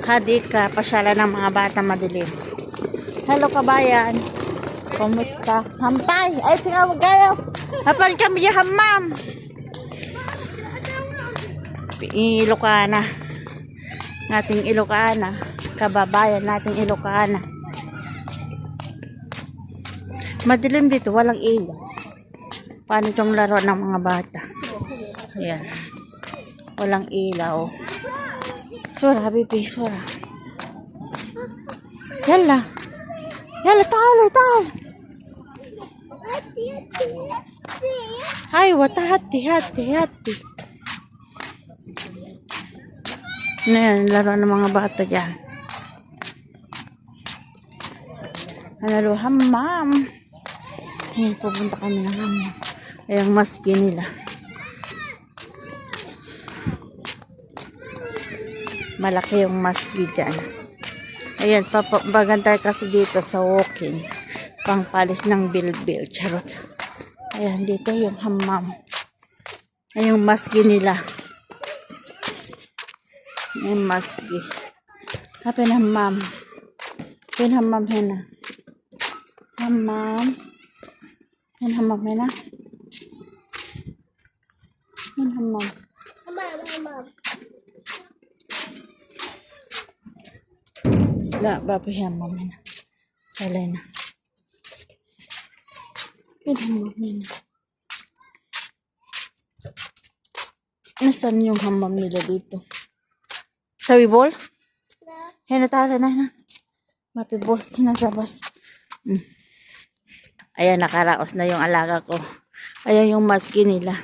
Hadika, pasyala ng mga bata madilim. Hello kabayan. Kumusta? Hampay! Ay, tinawag kayo! Hapal kami yung hamam! Ilocana. Nating Ilocana. Kababayan nating Ilocana. Madilim dito, walang ilaw. Paano itong laro ng mga bata? Ayan. Walang ilaw. Sura, habibi, sura. Yalla. Yalla, taal. Ay, wata, hati. Ayan, laro ng mga bata dyan. Ano, hammam. Ayan, pupunta kami ng hammam. Ayan, maski nila. Malaki yung maski dyan. Ayan, papagantay kasi dito sa walking. Pangpalis ng bilbil. Charot. Ayan, dito yung hammam. Ayan yung maski nila. Ayan maski. Hapin hammam. Hapin hammam hena. Hammam. Hapin hammam hena. Hapin hammam. Hammam. La, babi hammam hena. Salena. Nasaan yung hammam nila dito? Sa wibol? Hena tala na. Mapibol. Hinasabas. Ayan, nakaraos na yung alaga ko. Ayan yung maski nila.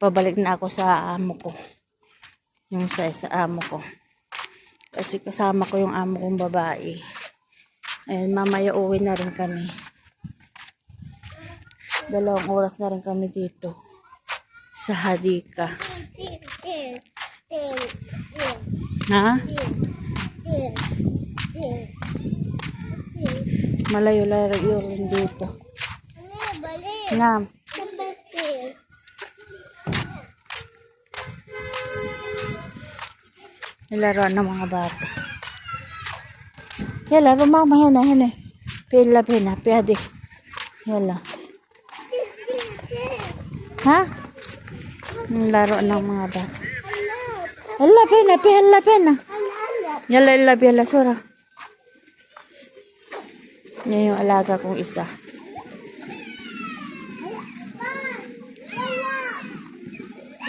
Pabalik na ako sa amo ko. Yung sa amo ko. Kasi kasama ko yung amo kong babae. Ayan, mamaya uwi na rin kami. 2 oras na rin kami dito. Sa Hadika. Ha? Malayo-layo rin dito. Nga. Nilaro ng mga bata. Yala, rumama, hena. Pila, piade. Yala. Ha? Nilaro ng mga bata. Hala, pena. Yala, sura. Yan yung alaga kong isa.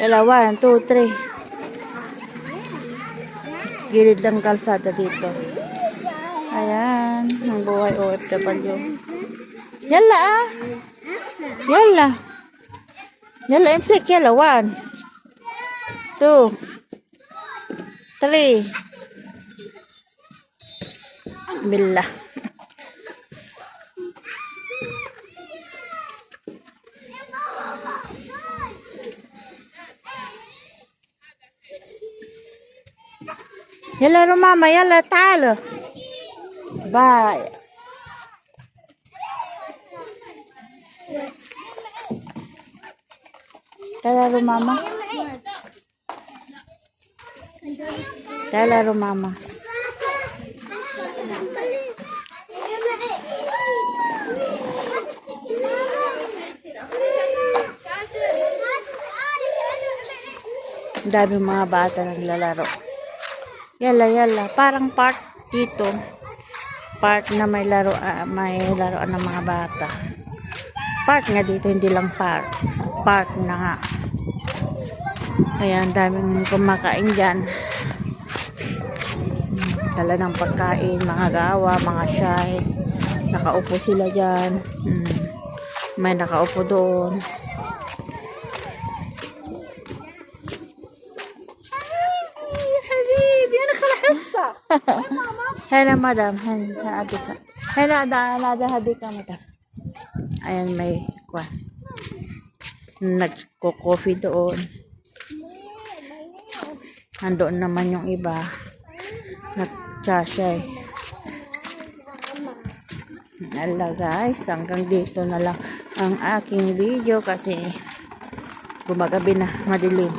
Yala, 1, 2, 3. Gilid lang kalsada dito. Ayan, ang buhay OFW. Yala, Yala, MSIC, yala, 1, 2, 3. Bismillah. Yala, rumama, yala, talo. Bye. Tala, rumama. Ang dami mga bata naglalaro. Yala. Parang park dito. Park na may laruan ng mga bata. Park nga dito, hindi lang park. Park na nga. Ayan, daming kumakain dyan. Dala ng pagkain, mga gawa, mga shy. Nakaupo sila dyan. May nakaupo doon. Habibi, anak ka lahasa. Hena, madam. Hena, adika. Hena, hadika, madam. Ayan, may kwan. Nagko-coffee doon. Nandoon naman yung iba. Nagtsasay. Ala guys, hanggang dito na lang ang aking video kasi gumagabi na, madilim.